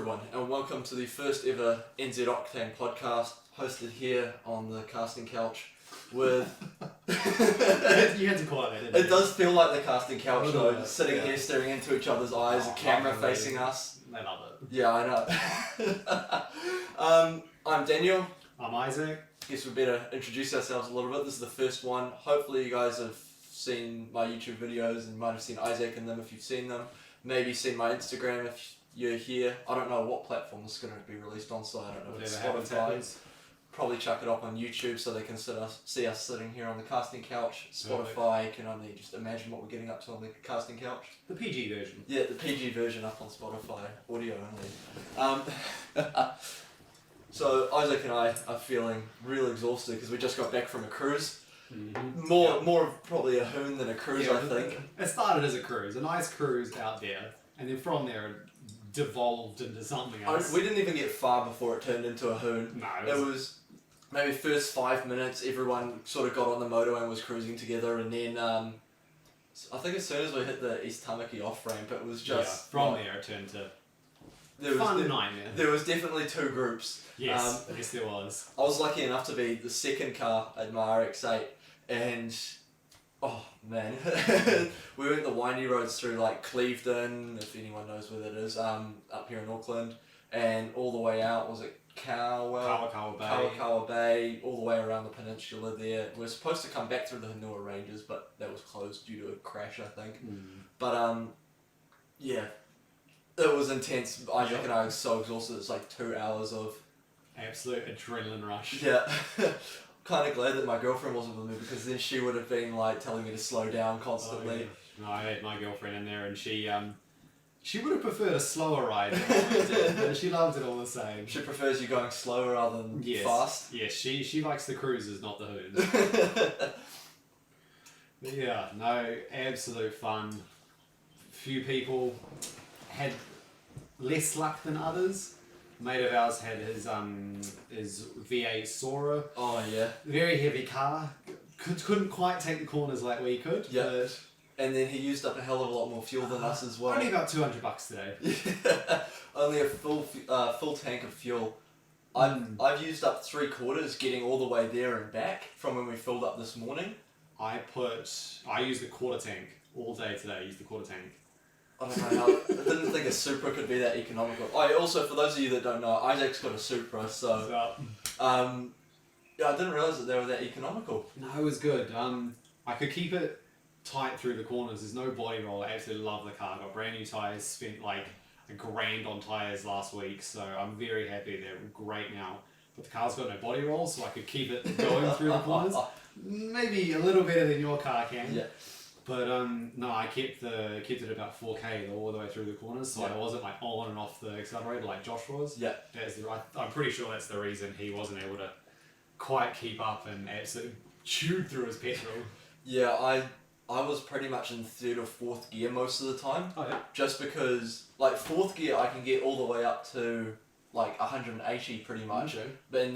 everyone, and welcome to the first ever NZ Octane podcast, hosted here on the casting couch with... You had to call it that, didn't you? It does feel like the casting couch though, bit, sitting here staring into each other's eyes, a camera facing us. They love it. Yeah, I know. I'm Daniel. I'm Isaac. Guess we better introduce ourselves a little bit. This is the first one. Hopefully you guys have seen my YouTube videos and might have seen Isaac in them if you've seen them. Maybe seen my Instagram if you're here. I don't know what platform this is going to be released on, so I don't know if it's Spotify. Probably chuck it up on YouTube so they can see us sitting here on the casting couch. Spotify can only just imagine what we're getting up to on the casting couch. The PG version. Yeah, the PG version up on Spotify, audio only. So Isaac and I are feeling real exhausted because we just got back from a cruise. Mm-hmm. More probably a hoon than a cruise, I think. It started as a cruise, a nice cruise out there, and then from there it devolved into something else. We didn't even get far before it turned into a hoon. No, It was maybe first 5 minutes, everyone sort of got on the motor and was cruising together, and then I think as soon as we hit the East Tamaki off ramp, it was just from there it turned to nightmare. There was definitely two groups. Yes, yes there was. I was lucky enough to be the second car at my RX-8, and oh man, we went the windy roads through like Clevedon, if anyone knows where that is, up here in Auckland, and all the way out, was it Kawa Bay, all the way around the peninsula there. We were supposed to come back through the Hanua Ranges, but that was closed due to a crash, I think. But yeah, it was intense. Isaac and I were so exhausted. It's like 2 hours of absolute adrenaline rush. Yeah. Kind of glad that my girlfriend wasn't with me, because then she would have been like telling me to slow down constantly. Oh, yeah. No, I had my girlfriend in there, and she would have preferred a slower ride than what we did, but she loved it all the same. She prefers you going slower rather than fast? Yes, she likes the cruises, not the hoons. But yeah, no, absolute fun. Few people had less luck than others. A mate of ours had his V8 Supra. Oh yeah. Very heavy car. Couldn't quite take the corners like we could. Yeah. But And then he used up a hell of a lot more fuel than us as well. Only about $200 today. Only a full tank of fuel. I've used up 3/4 getting all the way there and back from when we filled up this morning. I used the quarter tank all day today. I used the quarter tank. I don't know how. I didn't think a Supra could be that economical. Also, for those of you that don't know, Isaac's got a Supra, so yeah, I didn't realise that they were that economical. No, it was good. I could keep it tight through the corners. There's no body roll. I absolutely love the car. Got brand new tyres. Spent like $1,000 on tyres last week, so I'm very happy. They're great now. But the car's got no body roll, so I could keep it going through the corners. Maybe a little better than your car can. Yeah. But no, I kept it about 4K all the way through the corners, so I wasn't like on and off the accelerator like Josh was. Yeah. I'm pretty sure that's the reason he wasn't able to quite keep up and absolutely chewed through his petrol. Yeah, I was pretty much in 3rd or 4th gear most of the time. Oh yeah. Just because, like 4th gear, I can get all the way up to like 180 pretty much. Okay. But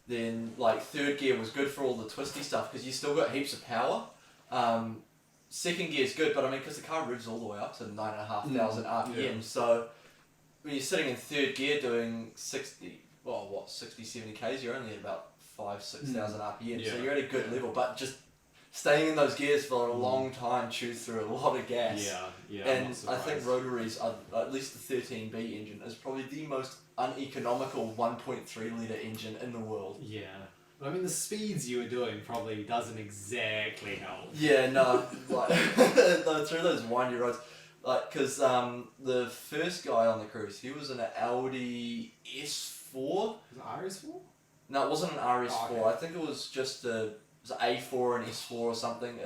then like 3rd gear was good for all the twisty stuff because you still got heaps of power. 2nd gear is good, but I mean because the car revs all the way up to 9,500 RPM. Yeah. So when you're sitting in 3rd gear doing 60, 70 k's, you're only at about 6,000 RPM. Yeah. So you're at a good level, but just staying in those gears for a long time chews through a lot of gas. Yeah. And I think rotaries, are, at least the 13B engine, is probably the most uneconomical 1.3 litre engine in the world. Yeah. But I mean, the speeds you were doing probably doesn't exactly help. Yeah, no, like through those windy roads, like because the first guy on the cruise, he was in an Audi S4. Was it RS4? No, it wasn't an RS4. Oh, okay. I think it was just an A4 and S4 or something.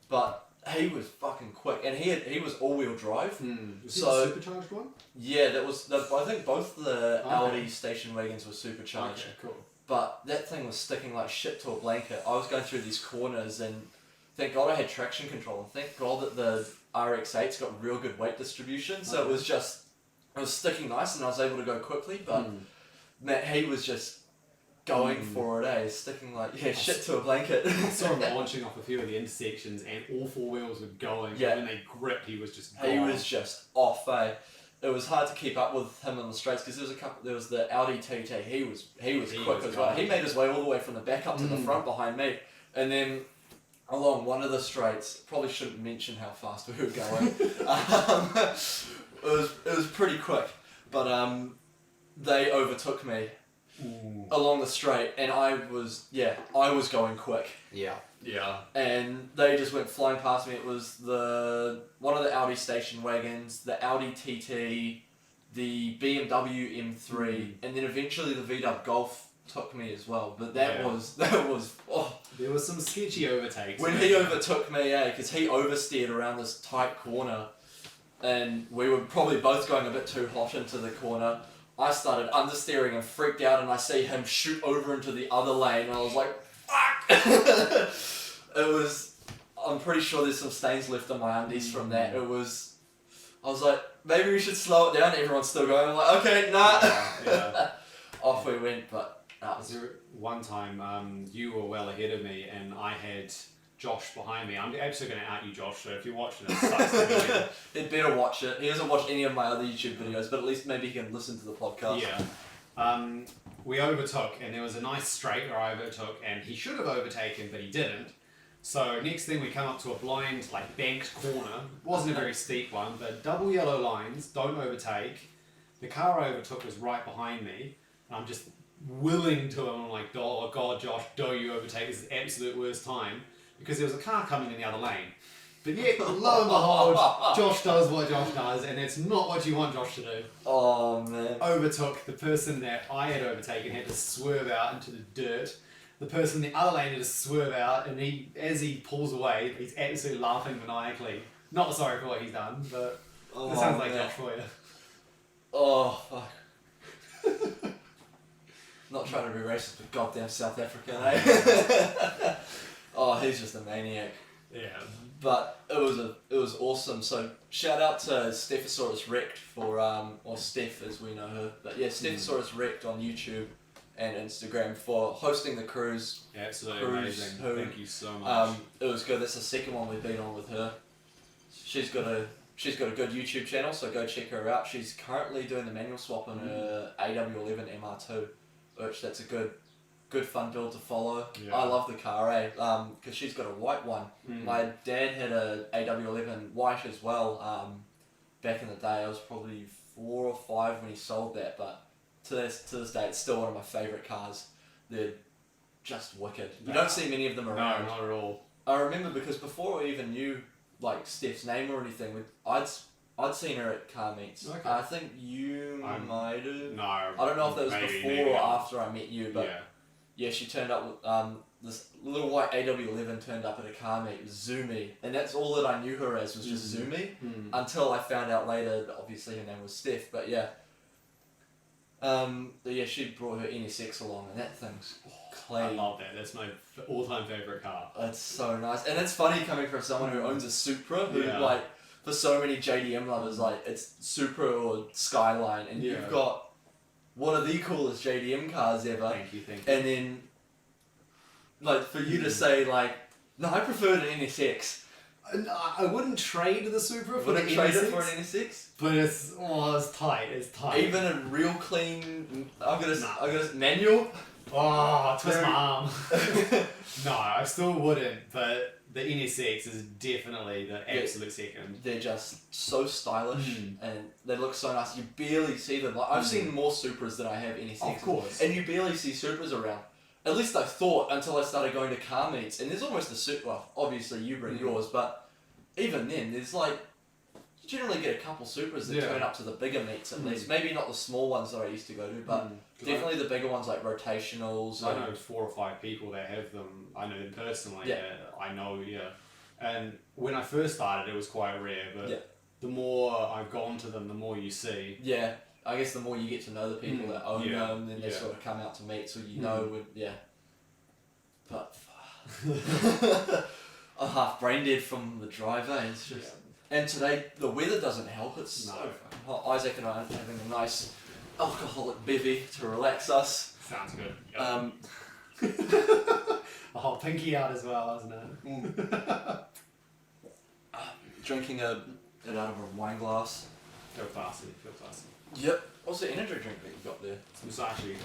But he was fucking quick, and he was all-wheel drive. Was So he the supercharged one? yeah, that was. I think both the Audi station wagons were supercharged. Okay, cool. But that thing was sticking like shit to a blanket. I was going through these corners, and thank God I had traction control, and thank God that the RX-8's got real good weight distribution. So it was sticking nice, and I was able to go quickly. But man, he was just going for it, eh? Sticking like shit to a blanket. I saw him launching off a few of the intersections, and all 4 wheels were going. Yeah. When they gripped, he was just gone. He was just off, eh? it was hard to keep up with him on the straights because there was the Audi TT. He was quick as well. He made his way all the way from the back up to the front behind me, and then along one of the straights. Probably shouldn't mention how fast we were going. It was pretty quick, but they overtook me along the straight, and I was going quick. Yeah. And they just went flying past me. It was one of the Audi station wagons, the Audi TT, the BMW Mk5, and then eventually the VW Golf took me as well. But that was There was some sketchy overtakes. When he overtook me, because he oversteered around this tight corner, and we were probably both going a bit too hot into the corner. I started understeering and freaked out, and I see him shoot over into the other lane, and I was like, fuck! I'm pretty sure there's some stains left on my undies from that. I was like, maybe we should slow it down. Everyone's still going. I'm like, okay, nah. Yeah. Off we went, but that was... One time, you were well ahead of me, and I had Josh behind me. I'm absolutely going to out you, Josh, so if you're watching it, it sucks to be He'd better watch it. He doesn't watch any of my other YouTube videos, but at least maybe he can listen to the podcast. Yeah. We overtook, and there was a nice straight where I overtook, and he should have overtaken, but he didn't. So next thing we come up to a blind, banked corner. Wasn't a very steep one, but double yellow lines, don't overtake. The car I overtook was right behind me, and I'm just willing to him. I'm like, oh God, Josh, don't you overtake. This is the absolute worst time. Because there was a car coming in the other lane. But yet, lo and behold, Josh does what Josh does, and it's not what you want Josh to do. Oh, man. Overtook the person that I had overtaken, had to swerve out into the dirt. The person in the other lane had to swerve out, and as he pulls away, he's absolutely laughing maniacally. Not sorry for what he's done, but it sounds like Josh for you. Oh, fuck. Not trying to be racist, but goddamn South African, eh? Oh, he's just a maniac. Yeah. But it was awesome. So shout out to Stephosaurus Rect for or Steph as we know her. But yeah, Stephosaurus Rect on YouTube and Instagram for hosting the cruise. Yeah, absolutely amazing. Thank you so much. It was good. That's the second one we've been on with her. She's got a good YouTube channel, so go check her out. She's currently doing the manual swap on her AW11 MR2, which that's a good fun build to follow. Yeah. I love the car, because she's got a white one. My dad had a AW11 white as well. Back in the day, I was probably 4 or 5 when he sold that, but to this day, it's still one of my favourite cars. They're just wicked. You don't see many of them around. No, not at all. I remember because before I even knew Steph's name or anything, I'd seen her at car meets. Okay. I think you might have. No. I don't know if that was before or after I met you, but yeah, she turned up with this little white AW11 turned up at a car meet. It was Zoomy, and that's all that I knew her as was just Zoomy. Until I found out later that obviously her name was Steph. But yeah. She brought her NSX along, and that thing's clean. I love that. That's my all-time favourite car. It's so nice, and it's funny coming from someone who owns a Supra, who for so many JDM lovers, it's Supra or Skyline, and you've got one of the coolest JDM cars ever. Thank you. And then, for you to say no, I prefer an NSX. I wouldn't trade the Supra for Wouldn't trade it for an NSX. But it's tight. It's tight. Even a real clean, I'm gonna manual. Oh, twist my arm. No, I still wouldn't. But the NSX is definitely the absolute second. They're just so stylish and they look so nice. You barely see them. I've seen more Supras than I have NSXs. Of course. And you barely see Supras around. At least I thought until I started going to car meets. And there's almost a Supra. Well, obviously you bring yours, but even then, there's you generally get a couple Supras that turn up to the bigger meets at least. Maybe not the small ones that I used to go to, but definitely the bigger ones like Rotationals. I know 4 or 5 people that have them. I know them personally. Yeah. I know, And when I first started, it was quite rare, but the more I've gone to them, the more you see. Yeah. I guess the more you get to know the people that own them, then they sort of come out to meet, so But I'm half brain dead from the drive, It's just... And today, the weather doesn't help, it's so fucking hot. Isaac and I are having a nice alcoholic bevy to relax us. Sounds good. A hot pinky out as well, isn't it? Drinking it out of a wine glass. Feel classy, feel classy. Yep. What's the energy drink that you got there? It's actually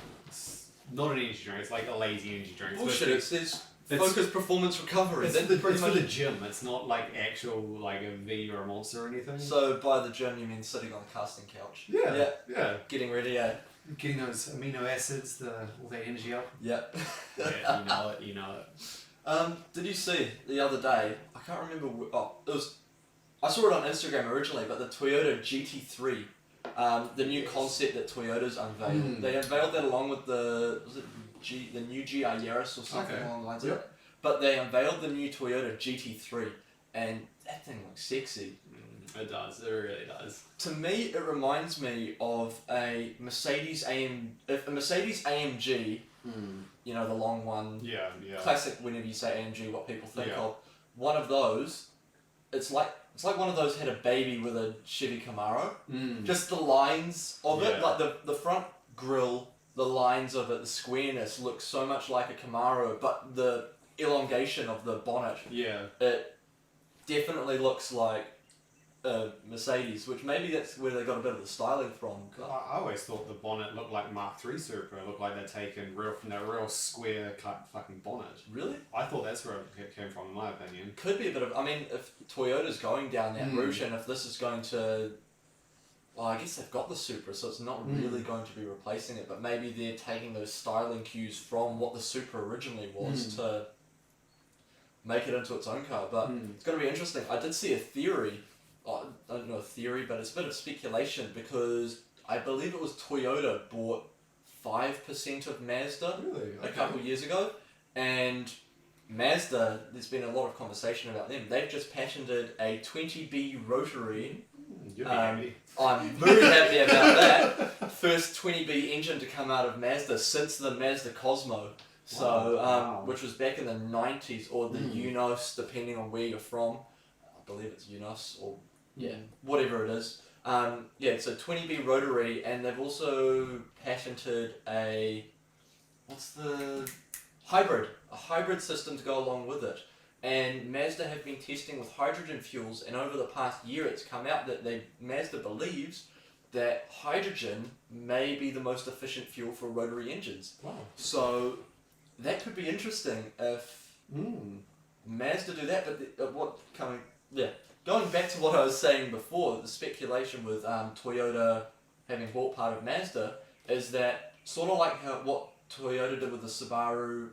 not an energy drink. It's like a lazy energy drink. Bullshit. It says It's- focused performance recovery. It's, That's the, pretty it's much for the gym. It's not like actual like a V or a Monster or anything. So by the gym, you mean sitting on the casting couch? Yeah. Getting ready, eh? Getting those amino acids, all that energy up. Yep. Yeah, you know it. Did you see the other day? I can't remember. It was. I saw it on Instagram originally, but the Toyota GT3, the new concept that Toyota's unveiled. They unveiled that along with the new GR Yaris or something along the lines of that. But they unveiled the new Toyota GT3, and that thing looks sexy. It does. It really does. To me, it reminds me of a Mercedes AMG. You know, the long one. Yeah. Classic. Whenever you say AMG, what people think Yeah. of. One of those. It's like one of those had a baby with a Chevy Camaro. Just the lines of it, like the front grille, the lines of it, the squareness looks so much like a Camaro, but the elongation of the bonnet, it definitely looks like a Mercedes, which maybe that's where they got a bit of the styling from. I always thought the bonnet looked like Mark III Supra. It looked like they'd taken from that real square cut fucking bonnet. Really? I thought that's where it came from, in my opinion. Could be a bit of. I mean, if Toyota's going down that route, and if this is going to, well, I guess they've got the Supra, so it's not really going to be replacing it. But maybe they're taking those styling cues from what the Supra originally was to make it into its own car. But it's going to be interesting. I did see a theory. I don't know a theory, but it's a bit of speculation because I believe it was Toyota bought 5% of Mazda a couple of years ago, and Mazda, there's been a lot of conversation about them. They've just patented a 20B rotary. You'd be happy. I'm very happy about that. First 20B engine to come out of Mazda since the Mazda Cosmo. So, which was back in the 90s, or the Unos, depending on where you're from. I believe it's Unos, or whatever it is. So 20B rotary, and they've also patented a hybrid system to go along with it. And Mazda have been testing with hydrogen fuels, and over the past year it's come out that Mazda believes that hydrogen may be the most efficient fuel for rotary engines. Wow. So that could be interesting if Mazda do that, but going back to what I was saying before, the speculation with Toyota having bought part of Mazda is that sort of like what Toyota did with the Subaru,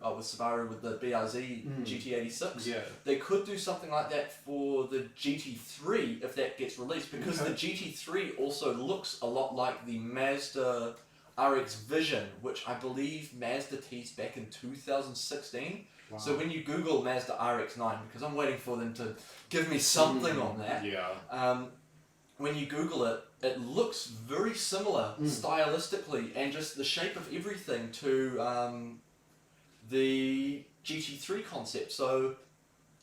with the BRZ GT86. They could do something like that for the GT3 if that gets released, because the GT3 also looks a lot like the Mazda RX Vision, which I believe Mazda teased back in 2016. Wow. So when you Google Mazda RX-9, because I'm waiting for them to give me something on that. When you Google it, it looks very similar stylistically and just the shape of everything to the GT3 concept. So,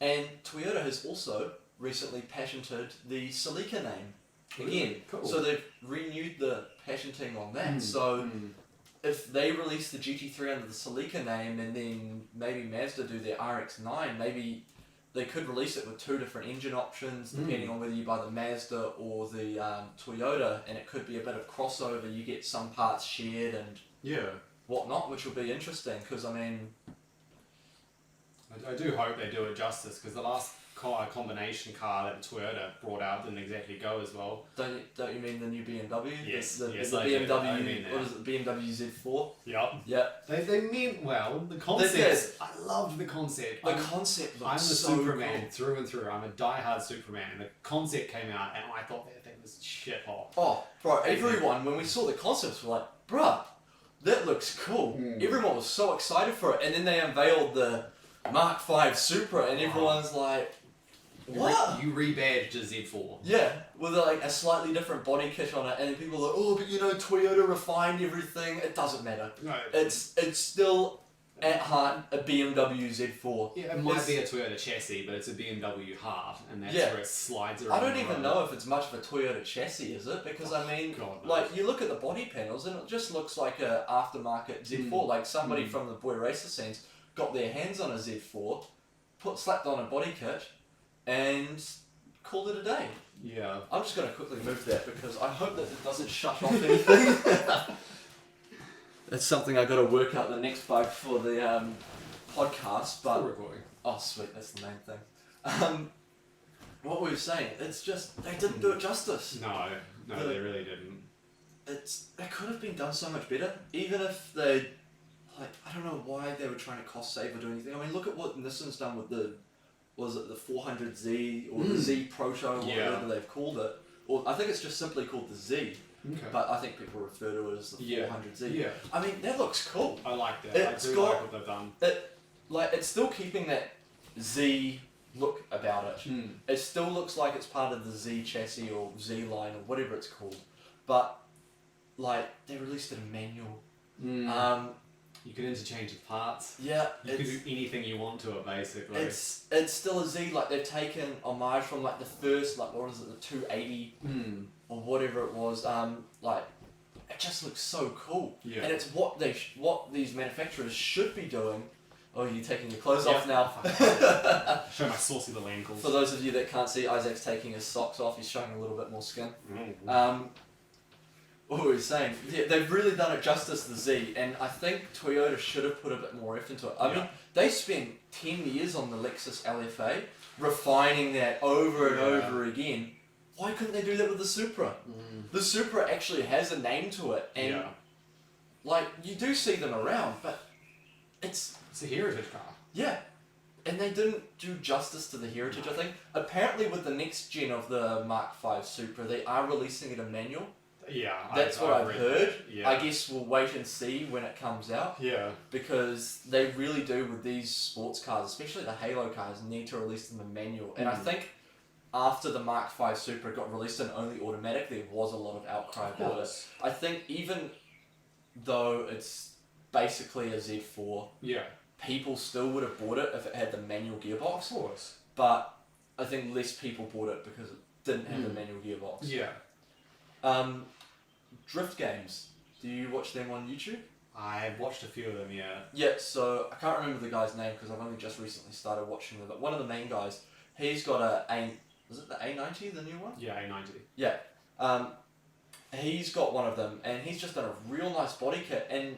and Toyota has also recently patented the Celica name. Again, so they've renewed the patenting on that. So if they release the GT3 under the Celica name, and then maybe Mazda do their RX-9, maybe they could release it with two different engine options, depending on whether you buy the Mazda or the Toyota, and it could be a bit of crossover. You get some parts shared and whatnot, which will be interesting, because I mean... I do hope they do it justice, because the last combination car that Toyota brought out didn't exactly go as well. Don't you mean the new BMW? Yes, the yes, BMW. What is it? The BMW Z4. Yep. They meant well. The concept. I loved the concept. The concept looks I'm the so Superman cool. through and through. I'm a die-hard Superman, and the concept came out, and I thought that thing was shit hot. Oh, bro! Everyone, when we saw the concepts, were like, "Bruh, that looks cool." Everyone was so excited for it, and then they unveiled the Mk5 Supra, and everyone's like, "What?" You rebadged a Z4. Yeah, with like a slightly different body kit on it, and people are like, "Oh, but you know, Toyota refined everything." It doesn't matter. No, it's still at heart a BMW Z4. Yeah, it might be a Toyota chassis, but it's a BMW heart, and that's where it slides around. I don't even know if it's much of a Toyota chassis, is it? Because I mean, like you look at the body panels, and it just looks like a aftermarket Z4. Like somebody from the boy racer scenes got their hands on a Z4, slapped on a body kit, and call it a day. Yeah. I'm just going to quickly move that because I hope that it doesn't shut off anything. That's something I got to work out the next bug for the podcast. But Still recording. oh, sweet, that's the main thing. What we were saying, it's just they didn't do it justice. No, they really didn't. It could have been done so much better, even if they, like, I don't know why they were trying to cost save or do anything. I mean, look at what Nissan's done with the 400Z or the Z Proto or whatever they've called it. Or I think it's just simply called the Z. Okay. But I think people refer to it as the 400Z. Yeah. I mean, that looks cool. I like that. I do like what they've done. It's still keeping that Z look about it. It still looks like it's part of the Z chassis or Z line or whatever it's called. But, like, they released it in manual. You can interchange the parts. Yeah. You can do anything you want to it, basically. It's still a Z, like, they've taken homage from, like, the first, like, what is it, the 280 or whatever it was. Like, it just looks so cool. Yeah. And it's what these manufacturers should be doing. Oh, you're taking your clothes off now. Show my saucy little ankles. For those of you that can't see, Isaac's taking his socks off. He's showing a little bit more skin. What were we saying? Yeah, they've really done it justice, the Z, and I think Toyota should have put a bit more effort into it. I mean, they spent 10 years on the Lexus LFA, refining that over and over again. Why couldn't they do that with the Supra? The Supra actually has a name to it, and like, you do see them around, but it's a heritage car. Yeah, and they didn't do justice to the heritage, I think. Apparently with the next gen of the Mk5 Supra, they are releasing it in manual. Yeah, that's what I've heard. Yeah. I guess we'll wait and see when it comes out. Yeah. Because they really do with these sports cars, especially the Halo cars, need to release them in manual. And I think after the Mk5 Supra got released in only automatic, there was a lot of outcry about it. I think even though it's basically a Z4, people still would have bought it if it had the manual gearbox. Of course. But I think less people bought it because it didn't have the manual gearbox. Yeah. Drift games. Do you watch them on YouTube? I've watched a few of them, yeah. Yeah, so I can't remember the guy's name because I've only just recently started watching them. But one of the main guys, he's got was it the A90, the new one? Yeah, A90. Yeah. He's got one of them, and he's just done a real nice body kit. And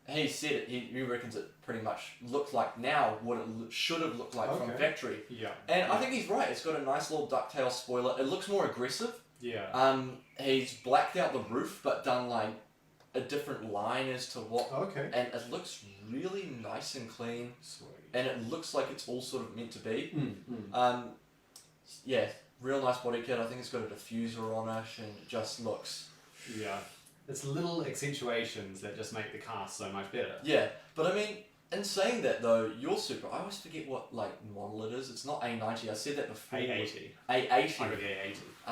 he said it. He reckons it pretty much looks like now what it should have looked like from factory. Yeah. And I think he's right. It's got a nice little ducktail spoiler. It looks more aggressive. Yeah. He's blacked out the roof, but done like a different line as to what. Okay. And it looks really nice and clean. Sweet. And it looks like it's all sort of meant to be. Yeah, real nice body kit. I think it's got a diffuser on it, and it just looks. Yeah. It's little accentuations that just make the car so much better. Yeah, but I mean, in saying that though, your Supra, I always forget what like model it is. It's not A90. I said that before. A80. A80. I got the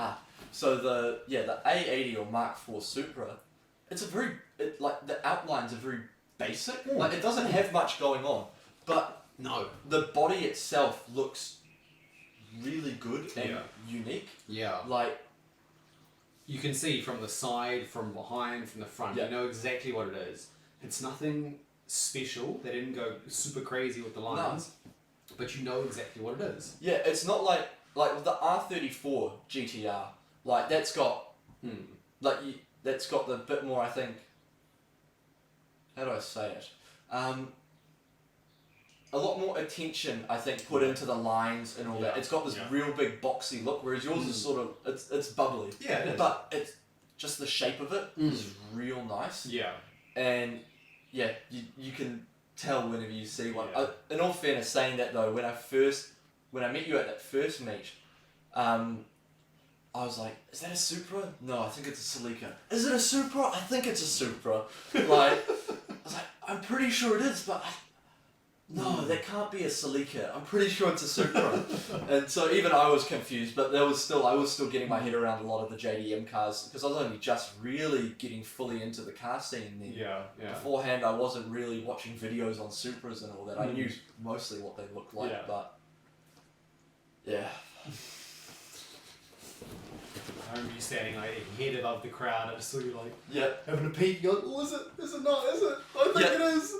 A80. So the A80 or Mk4 Supra, it's like the outlines are very basic. Like it doesn't have much going on, but the body itself looks really good and unique. Yeah. Like you can see from the side, from behind, from the front. You know exactly what it is. It's nothing special. They didn't go super crazy with the lines, but you know exactly what it is. Yeah, it's not like the R34 GTR. Like that's got that's got the bit more, I think. How do I say it? A lot more attention, I think, put into the lines and all that. It's got this real big boxy look, whereas yours is sort of it's bubbly. Yeah, it is. But it's just the shape of it is real nice. Yeah. And yeah, you can tell whenever you see one. Yeah. In all fairness, saying that though, when I met you at that first meet, I was like, is that a Supra? No, I think it's a Celica. Is it a Supra? I think it's a Supra. Like, I was like, I'm pretty sure it is, but no, that can't be a Celica. I'm pretty sure it's a Supra. And so even I was confused, but I was still getting my head around a lot of the JDM cars because I was only just really getting fully into the car scene then. Yeah. Beforehand, I wasn't really watching videos on Supras and all that. I knew mostly what they looked like, but yeah. I remember you standing like head above the crowd. I just saw you like having a peek. You're like, oh, is it? Is it not? Is it? I think it is.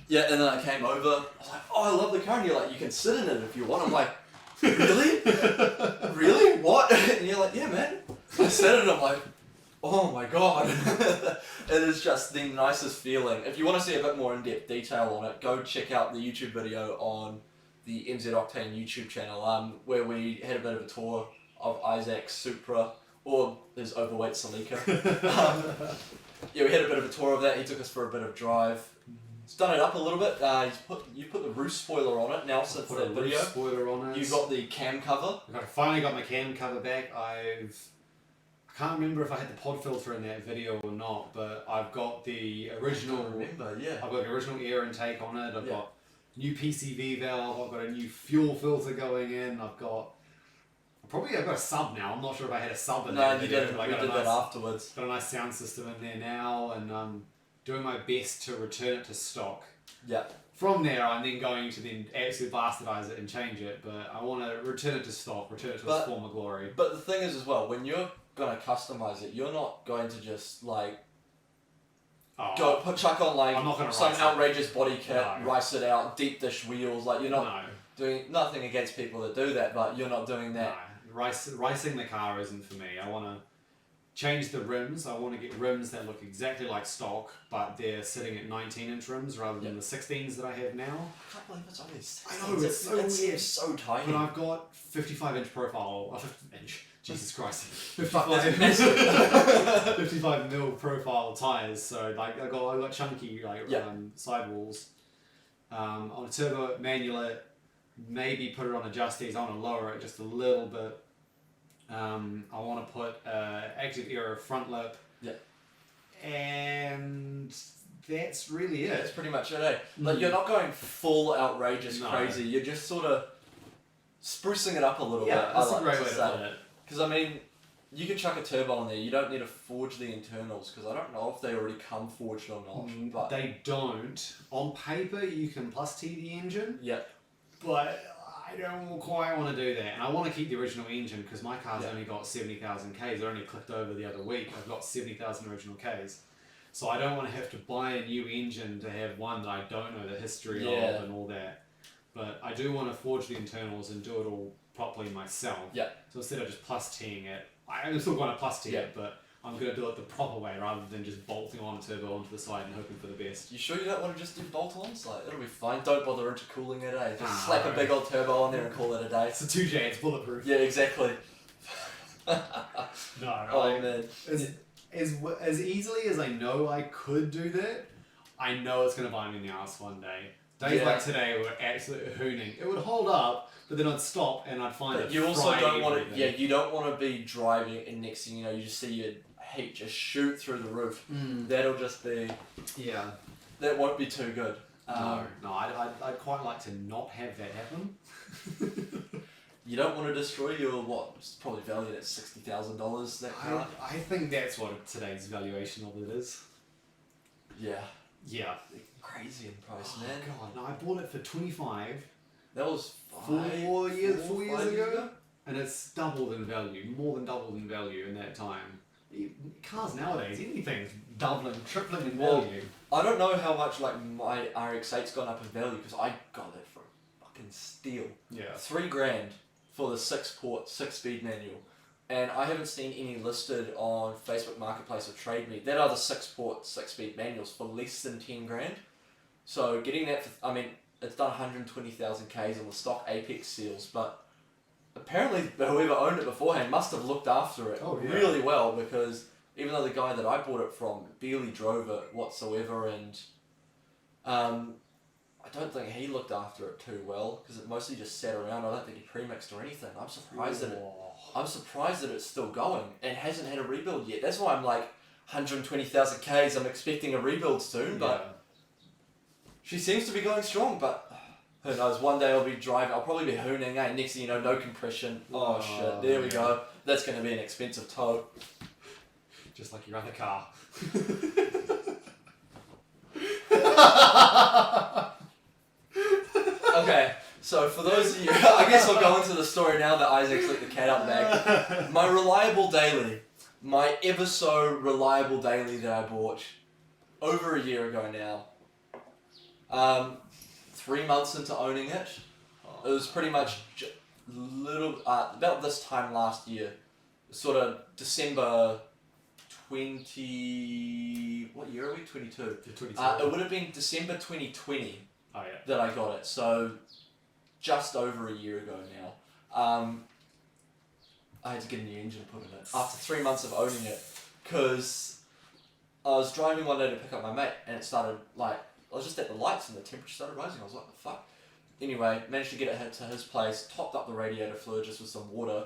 Yeah, and then I came over. I was like, oh, I love the car. And you're like, you can sit in it if you want. I'm like, really? Really? What? And you're like, yeah, man. I said it, and I'm like, oh my god. It is just the nicest feeling. If you want to see a bit more in-depth detail on it, go check out the YouTube video on the MZ Octane YouTube channel, where we had a bit of a tour of Isaac's Supra, or his overweight Celica. Yeah, we had a bit of a tour of that. He took us for a bit of drive. He's done it up a little bit. You put the roof spoiler on it now since that video. Roof spoiler on it. You got the cam cover. I finally got my cam cover back. I can't remember if I had the pod filter in that video or not, but I've got the original. I remember, yeah. I've got the original air intake on it. I've got new PCV valve. I've got a new fuel filter going in. I've got a sub now. I'm not sure if I had a sub in there. No, you didn't. We did that afterwards. Got a nice sound system in there now, and doing my best to return it to stock. Yeah. From there, I'm then going to then absolutely bastardize it and change it, but I want to return it to stock, return it to its former glory. But the thing is as well, when you're going to customize it, you're not going to just like chuck on like some outrageous body kit, rice it out, deep dish wheels, like you're not doing nothing against people that do that, but you're not doing that. No. Ricing the car isn't for me. I want to change the rims. I want to get rims that look exactly like stock, but they're sitting at 19-inch rims rather than the 16s that I have now. I can't believe it's only 16. I know, it's so weird. It's so tiny. But I've got 55-inch profile, 50-inch, Jesus Christ, 55 mil profile tyres, so like I got chunky sidewalls. On a turbo, manual it, maybe put it on adjusties. I want to lower it just a little bit. I want to put active aero front lip. Yeah. And that's really it. That's pretty much it, eh? Like you're not going full outrageous crazy. You're just sort of sprucing it up a little bit. That's a great way to put it. Because I mean, you can chuck a turbo in there. You don't need to forge the internals because I don't know if they already come forged or not. But they don't. On paper, you can plus T the engine. Yeah. But I don't quite want to do that, and I want to keep the original engine because my car's only got 70,000 Ks. I only clicked over the other week. I've got 70,000 original Ks, so I don't want to have to buy a new engine to have one that I don't know the history of and all that. But I do want to forge the internals and do it all properly myself. Yeah. So instead of just plus T'ing it, I'm still going to plus T it, but I'm going to do it the proper way rather than just bolting on a turbo onto the side and hoping for the best. You sure you don't want to just do bolt-ons? Like, it'll be fine. Don't bother intercooling it, eh? Just slap a big old turbo on there and call it a day. It's a 2J, it's bulletproof. Yeah, exactly. Man. As easily as I know I could do that, I know it's going to bite me in the ass one day. Days like today were absolutely hooning. It would hold up, but then I'd stop and I'd find it. You also don't want to. Yeah, you don't want to be driving and next thing you know, you just see your heat just shoot through the roof. That'll just be. Yeah. That won't be too good. No, I'd quite like to not have that happen. You don't want to destroy your it's probably valued at $60,000. That car. I think that's what today's valuation of it is. Yeah. Yeah. Crazy in price, man. God, no, I bought it for 25. That was 4 years ago, and it's doubled in value, more than doubled in value in that time. Cars nowadays, anything's doubling, tripling in value. I don't know how much like my RX-8's gone up in value because I got it for fucking steal. Yeah. $3,000 for the 6-port, 6-speed manual. And I haven't seen any listed on Facebook Marketplace or Trade Me that are the 6-port, 6-speed manuals for less than $10,000. So getting that, it's done 120,000 Ks on the stock Apex seals, but apparently whoever owned it beforehand must have looked after it really well because even though the guy that I bought it from barely drove it whatsoever and I don't think he looked after it too well because it mostly just sat around. I don't think he pre-mixed or anything. I'm surprised that it's still going and hasn't had a rebuild yet. That's why I'm like 120,000 Ks. I'm expecting a rebuild soon, but she seems to be going strong. But who knows? One day I'll probably be hooning. Next thing you know, no compression. Oh shit! There we go. That's going to be an expensive tow. Just like your other car. Okay, so for those of you, I guess I'll go into the story now that Isaac's let the cat out bag. My reliable daily, my ever so reliable daily that I bought over a year ago now. 3 months into owning it, it was pretty much about this time last year, sort of December 20. What year are we? 22. 22. It would have been December 2020 Oh yeah. that I got it. So just over a year ago now. I had to get a new engine put in it after 3 months of owning it, because I was driving one day to pick up my mate and it started like, I was just at the lights and the temperature started rising. I was like, the fuck? Anyway, managed to get it to his place, topped up the radiator fluid just with some water,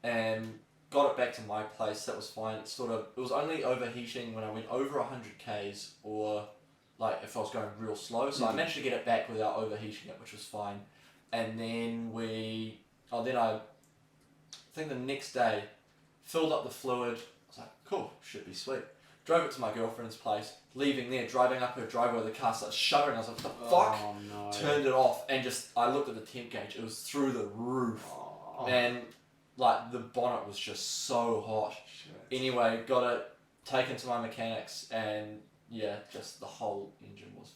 and got it back to my place. That was fine. It was only overheating when I went over 100 Ks, or like if I was going real slow. So I managed to get it back without overheating it, which was fine. And then I think the next day, filled up the fluid. I was like, cool, should be sweet. Drove it to my girlfriend's place, leaving there, driving up her driveway, the car started shuddering. I was like, what the fuck? Oh, no. Turned it off and I looked at the temp gauge. It was through the roof. Oh. And like the bonnet was just so hot. Shit. Anyway, got it taken to my mechanics, and yeah, just the whole engine was,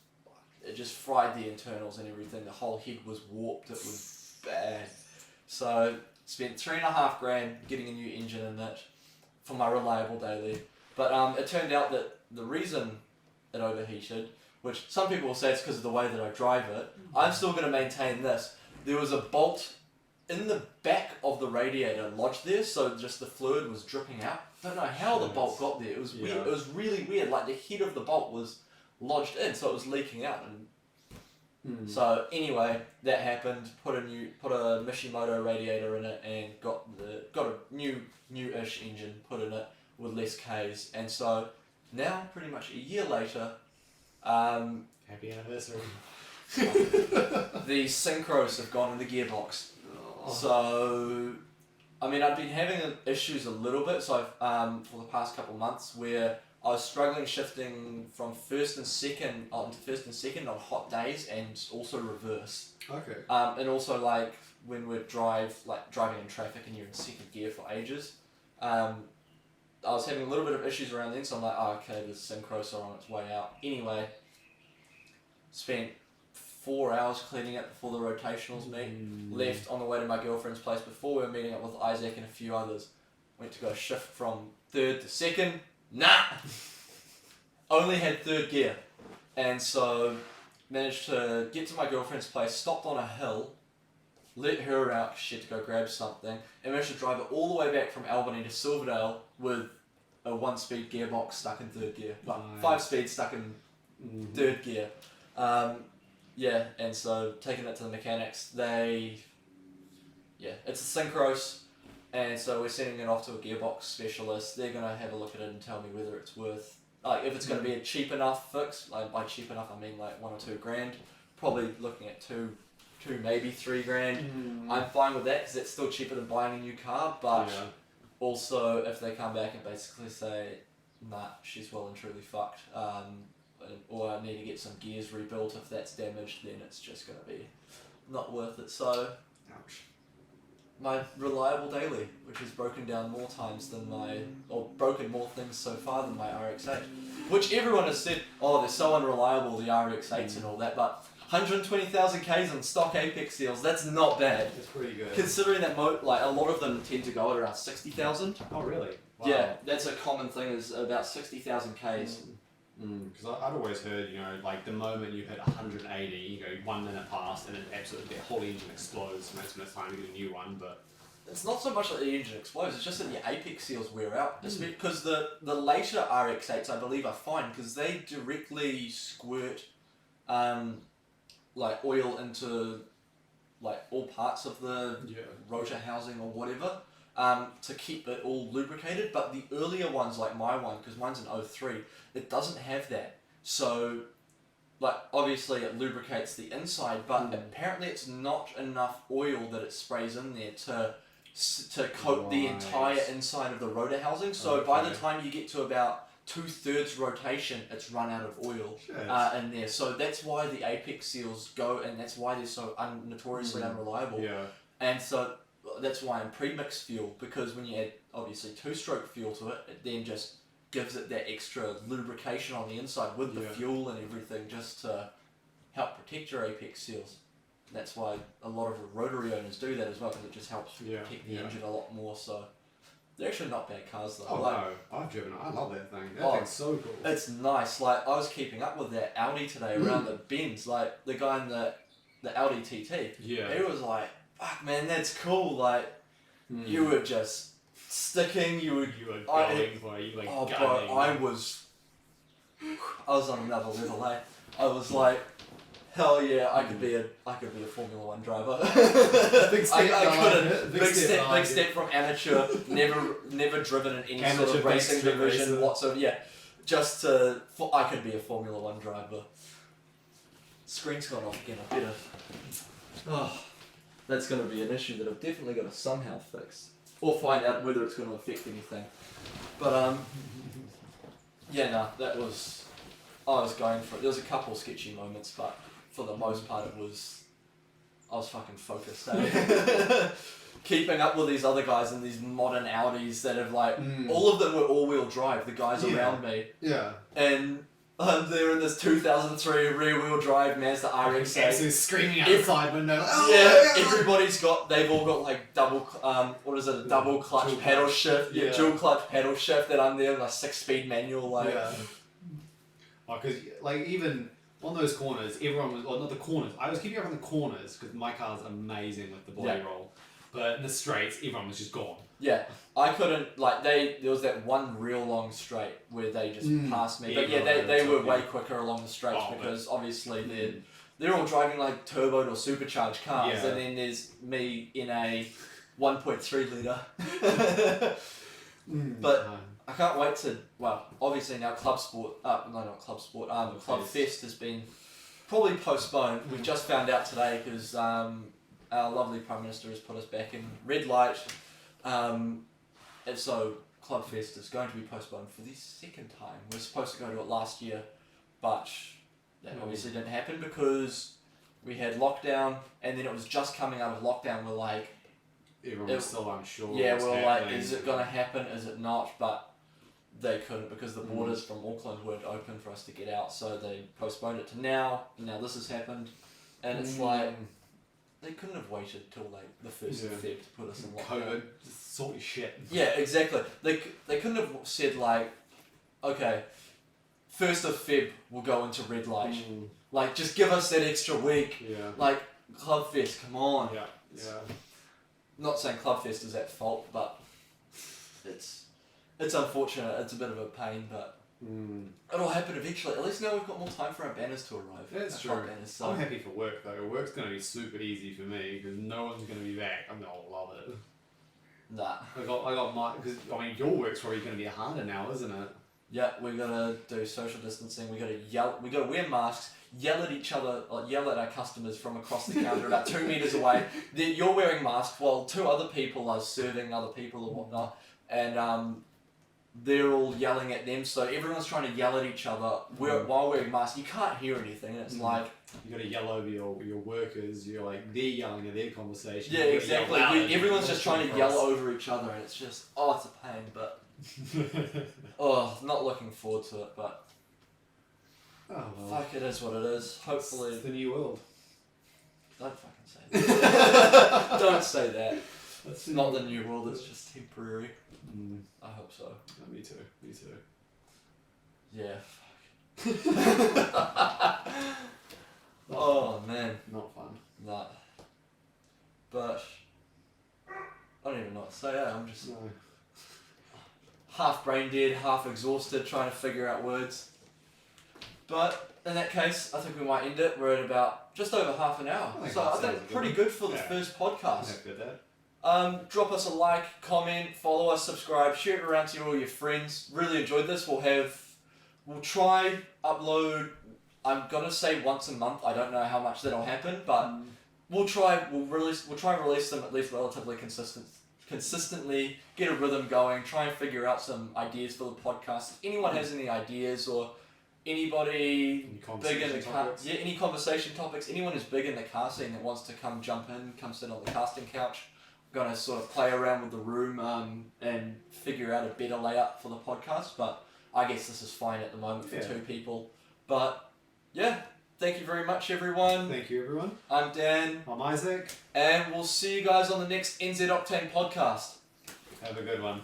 it just fried the internals and everything. The whole head was warped. It was bad. So spent $3,500 getting a new engine in it for my reliable daily. But it turned out that the reason it overheated, which some people will say it's because of the way that I drive it, I'm still going to maintain this. There was a bolt in the back of the radiator lodged there, so just the fluid was dripping out. I don't know how the bolt got there. It was weird. It was really weird. Like the head of the bolt was lodged in, so it was leaking out. And so anyway, that happened. Put a Mishimoto radiator in it, and got a new-ish engine put in it with less Ks. And so now, pretty much a year later, Happy anniversary. the synchros have gone in the gearbox. Oh. So, I mean, I've been having issues a little bit. So, for the past couple months, where I was struggling shifting from first and second on hot days, and also reverse. Okay. And also like when we're driving in traffic and you're in second gear for ages. I was having a little bit of issues around then, so I'm like, oh, okay, the synchros are on its way out. Anyway, spent 4 hours cleaning it before the rotationals meet. Left on the way to my girlfriend's place before we were meeting up with Isaac and a few others. Went to go shift from third to second. Nah! Only had third gear. And so managed to get to my girlfriend's place, stopped on a hill, let her out 'cause she had to go grab something, and managed to drive it all the way back from Albany to Silverdale with a 1-speed gearbox stuck in third gear. Like 5 speeds stuck in third gear. Yeah, and so taking it to the mechanics, it's a synchros, and so we're sending it off to a gearbox specialist. They're going to have a look at it and tell me whether it's worth, like if it's going to be a cheap enough fix. Like by cheap enough I mean like $1 or $2 probably looking at two maybe $3,000. I'm fine with that because it's still cheaper than buying a new car, but also if they come back and basically say, nah, she's well and truly fucked, or I need to get some gears rebuilt, if that's damaged, then it's just going to be not worth it. So, ouch. My reliable daily, which has broken down more times than broken more things so far than my RX-8, which everyone has said, oh, they're so unreliable, the RX-8s and all that, but 120,000 Ks on stock Apex seals, that's not bad. That's pretty good. Considering that a lot of them tend to go at around 60,000. Oh, really? Wow. Yeah, that's a common thing, is about 60,000 Ks. Because I'd always heard, like the moment you hit 180, you go 1 minute past and then absolutely the whole engine explodes, and that's when it's time to get a new one. But it's not so much that the engine explodes, it's just that the apex seals wear out. Because the later RX-8s, I believe, are fine because they directly squirt like oil into like all parts of the rotor housing or whatever to keep it all lubricated. But the earlier ones, like my one, because mine's an 03, it doesn't have that. So like obviously it lubricates the inside, but apparently it's not enough oil that it sprays in there to coat the entire inside of the rotor housing. So by the time you get to about 2/3 rotation, it's run out of oil in there. So that's why the apex seals go, and that's why they're so notoriously unreliable. Yeah. And so that's why I'm pre-mix fuel, because when you add obviously 2-stroke fuel to it, it then just gives it that extra lubrication on the inside with the fuel and everything, just to help protect your apex seals. that's why a lot of rotary owners do that as well, because it just helps kick the engine a lot more. So they're actually not bad cars though. Oh like, no, I've driven it. I love that thing. That thing's so cool. It's nice. Like I was keeping up with that Audi today around the bends. Like the guy in the Audi TT. Yeah. He was like, "Fuck, man, that's cool." Like you were just sticking. You were going for it. You were oh, gunning. bro, I was on another level. I was like, hell yeah, I could be a Formula One driver. Big step. I couldn't. Big step from amateur. Never driven in any sort of racing division whatsoever. Yeah, I could be a Formula One driver. Screen's gone off again. I better. Oh, that's going to be an issue that I've definitely got to somehow fix, or find out whether it's going to affect anything. But yeah, no, that was. I was going for it. There was a couple sketchy moments, but for the most part, I was fucking focused. Eh? Keeping up with these other guys in these modern Audis that have all of them were all-wheel drive. The guys around me. Yeah. And they're in this 2003 rear-wheel drive Mazda RX. Yeah, so screaming outside window. Everybody's got. They've all got like double. What is it? A double clutch dual pedal clutch. shift. Yeah, dual clutch pedal shift. That I'm there, like 6-speed manual. Like. Yeah. Because like even on those corners, everyone was, or not the corners. I was keeping up on the corners because my car's amazing with the body roll, but in the straights, everyone was just gone. Yeah, I couldn't like there was that one real long straight where they just passed me. But yeah, they were way quicker along the straights because obviously they're all driving like turboed or supercharged cars, and then there's me in a 1.3 litre. But I can't wait to, obviously now Club Fest has been probably postponed. We've just found out today because our lovely Prime Minister has put us back in red light. And so Club Fest is going to be postponed for the second time. We were supposed to go to it last year, but that obviously didn't happen because we had lockdown, and then it was just coming out of lockdown. We're like, everyone was still unsure. Yeah, we're like, is it going to happen? Is it not? But they couldn't because the borders from Auckland weren't open for us to get out, so they postponed it to now. And now this has happened, and it's like they couldn't have waited till like the 1st of Feb to put us in lockdown. COVID, just sort of shit. Yeah, exactly. They couldn't have said like, okay, 1st of Feb we'll go into red light. Like, just give us that extra week. Yeah. Like Club Fest, come on. Yeah. Yeah. Not saying Club Fest is at fault, but it's unfortunate. It's a bit of a pain, but it'll happen eventually. At least now we've got more time for our banners to arrive. That's true. Banners, so. I'm happy for work though. Work's going to be super easy for me because no one's going to be back. I'm going to love it. Nah. I got my, because I mean your work's probably going to be harder now, isn't it? Yeah, we're gonna do social distancing. We gotta wear masks. Yell at each other, like yell at our customers from across the counter about 2 meters away. You're wearing masks while 2 other people are serving other people or whatnot, and they're all yelling at them. So everyone's trying to yell at each other while wearing masks. You can't hear anything. And it's like you got to yell over your workers. You're like they're yelling at their conversation. Yeah, exactly. Everyone's just trying to yell over each other, and it's just it's a pain. But not looking forward to it. But fuck, it is what it is. Hopefully, it's the new world. Don't fucking say that. Don't say that. It's not the new world. It's just temporary. I hope so. Yeah, me too. Me too. Yeah. Fuck. Oh man. Not fun. Nah. But I don't even know what to say. I'm just half brain dead, half exhausted, trying to figure out words. But in that case, I think we might end it. We're at about just over half an hour. I think pretty good for the first podcast. Happy with that. Drop us a like, comment, follow us, subscribe, share it around to all your friends. Really enjoyed this. We'll try upload. I'm gonna say once a month. I don't know how much that'll happen, but we'll try and release them at least relatively consistently. Get a rhythm going. Try and figure out some ideas for the podcast. If anyone has any ideas or anybody big in the car, any conversation topics, anyone who's big in the car scene that wants to come sit on the casting couch. Gonna sort of play around with the room and figure out a better layout for the podcast, but I guess this is fine at the moment for 2 people. But yeah, Thank you very much, everyone. Thank you, everyone. I'm Dan, I'm Isaac. and we'll see you guys on the next NZ Octane podcast. Have a good one.